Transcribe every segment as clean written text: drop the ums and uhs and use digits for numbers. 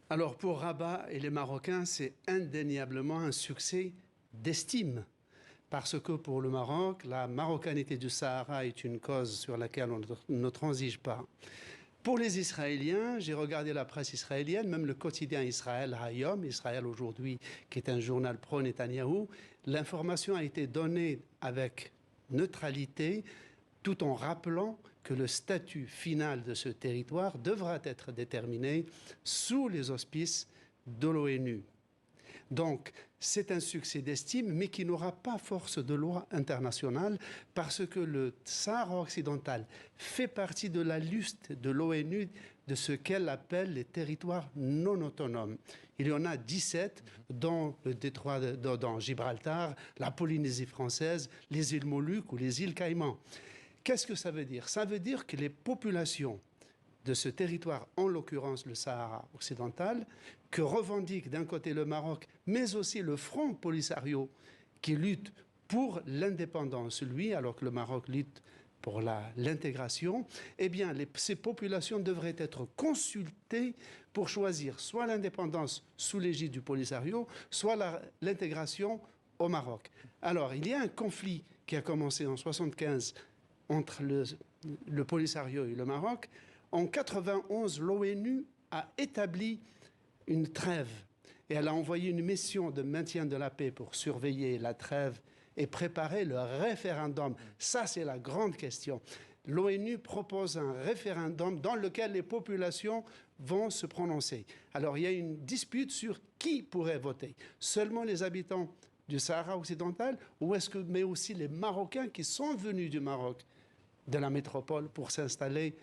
Alors pour Rabat et les Marocains, c'est indéniablement un succès d'estime. Parce que pour le Maroc, la marocanité du Sahara est une cause sur laquelle on ne transige pas. Pour les Israéliens, j'ai regardé la presse israélienne, même le quotidien Israël Hayom, Israël aujourd'hui, qui est un journal pro-Netanyahou, l'information a été donnée avec neutralité, tout en rappelant que le statut final de ce territoire devra être déterminé sous les auspices de l'ONU. Donc, c'est un succès d'estime, mais qui n'aura pas force de loi internationale parce que le Sahara occidental fait partie de la liste de l'ONU de ce qu'elle appelle les territoires non autonomes. Il y en a 17 dans le détroit dans Gibraltar, la Polynésie française, les îles Moluques ou les îles Caïmans. Qu'est-ce que ça veut dire? Ça veut dire que les populations de ce territoire, en l'occurrence le Sahara occidental, que revendique d'un côté le Maroc, mais aussi le Front Polisario qui lutte pour l'indépendance, lui, alors que le Maroc lutte pour l'intégration, eh bien, ces populations devraient être consultées pour choisir soit l'indépendance sous l'égide du Polisario, soit l'intégration au Maroc. Alors, il y a un conflit qui a commencé en 1975 entre le Polisario et le Maroc. En 1991, l'ONU a établi une trêve et elle a envoyé une mission de maintien de la paix pour surveiller la trêve et préparer le référendum. Ça, c'est la grande question. L'ONU propose un référendum dans lequel les populations vont se prononcer. Alors, il y a une dispute sur qui pourrait voter. Seulement les habitants du Sahara occidental mais aussi les Marocains qui sont venus du Maroc, de la métropole pour s'installer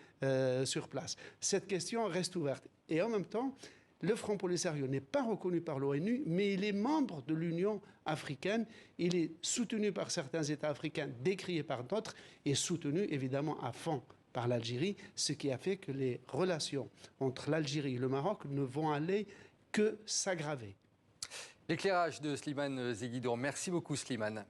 sur place. Cette question reste ouverte. Et en même temps, le Front Polisario n'est pas reconnu par l'ONU, mais il est membre de l'Union africaine. Il est soutenu par certains États africains, décrié par d'autres, et soutenu évidemment à fond par l'Algérie, ce qui a fait que les relations entre l'Algérie et le Maroc ne vont aller que s'aggraver. L'éclairage de Slimane Zeguidour. Merci beaucoup Slimane.